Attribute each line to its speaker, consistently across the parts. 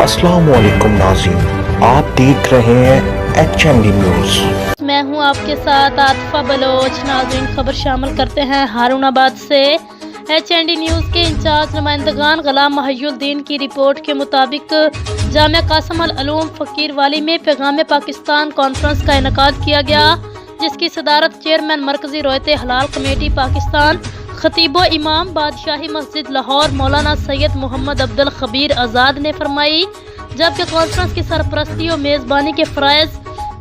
Speaker 1: السلام علیکم ناظرین، آپ دیکھ رہے ہیں HND نیوز۔
Speaker 2: میں ہوں آپ کے ساتھ عاطفہ بلوچ۔ ناظرین، خبر شامل کرتے ہیں ہارون آباد سے۔ HND نیوز کے انچارج نمائندگان غلام محی الدین کی رپورٹ کے مطابق جامعہ قاسم العلوم فقیر والی میں پیغام پاکستان کانفرنس کا انعقاد کیا گیا، جس کی صدارت چیئرمین مرکزی رویت حلال کمیٹی پاکستان خطیب و امام بادشاہی مسجد لاہور مولانا سید محمد عبدالخبیر آزاد نے فرمائی، جبکہ کانفرنس کی سرپرستی و میزبانی کے فرائض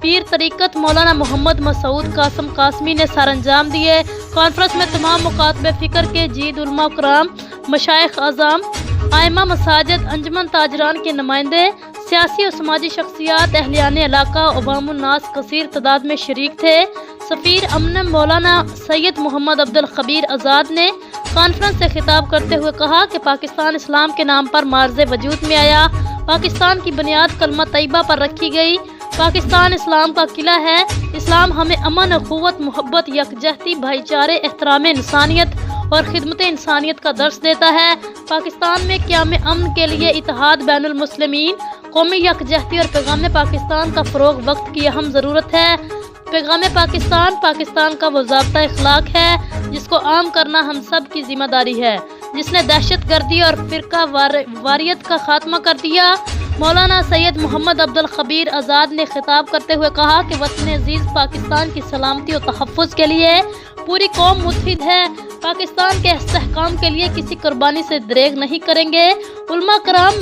Speaker 2: پیر طریقت مولانا محمد مسعود قاسم قاسمی نے سر انجام دیے۔ کانفرنس میں تمام مکاتب فکر کے جید علماء کرام، مشائخ اعظام، ائمہ مساجد، انجمن تاجران کے نمائندے، سیاسی و سماجی شخصیات، اہلیان علاقہ، عوام الناس کثیر تعداد میں شریک تھے۔ سفیر امن مولانا سید محمد عبدالخبیر آزاد نے کانفرنس سے خطاب کرتے ہوئے کہا کہ پاکستان اسلام کے نام پر معرض وجود میں آیا۔ پاکستان کی بنیاد کلمہ طیبہ پر رکھی گئی۔ پاکستان اسلام کا قلعہ ہے۔ اسلام ہمیں امن، اخوت، محبت، یکجہتی، بھائی چارے، احترام انسانیت اور خدمت انسانیت کا درس دیتا ہے۔ پاکستان میں قیام امن کے لیے اتحاد بین المسلمین، قومی یکجہتی اور پیغام پاکستان کا فروغ وقت کی اہم ضرورت ہے۔ پیغام پاکستان کا وہ ضابطہ اخلاق ہے جس کو عام کرنا ہم سب کی ذمہ داری ہے، جس نے دہشت گردی اور فرقہ واریت کا خاتمہ کر دیا۔ مولانا سید محمد عبدالخبیر آزاد نے خطاب کرتے ہوئے کہا کہ وطن عزیز پاکستان کی سلامتی و تحفظ کے لیے پوری قوم متحد ہے۔ پاکستان کے استحکام کے لیے کسی قربانی سے دریغ نہیں کریں گے۔ علماء کرام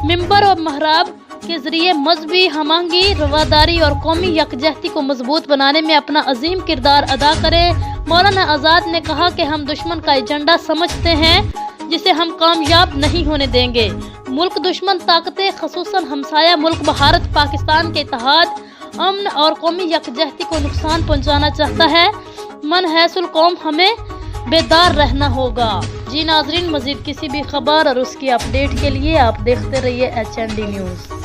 Speaker 2: ممبر و محراب کے ذریعے مذہبی ہم آہنگی، رواداری اور قومی یکجہتی کو مضبوط بنانے میں اپنا عظیم کردار ادا کریں۔ مولانا آزاد نے کہا کہ ہم دشمن کا ایجنڈا سمجھتے ہیں جسے ہم کامیاب نہیں ہونے دیں گے۔ ملک دشمن طاقتیں خصوصاً ہمسایہ ملک بھارت پاکستان کے اتحاد، امن اور قومی یکجہتی کو نقصان پہنچانا چاہتا ہے۔ من حیث القوم ہمیں بیدار رہنا ہوگا۔ جی ناظرین، مزید کسی بھی خبر اور اس کی اپڈیٹ کے لیے آپ دیکھتے رہیے HND نیوز۔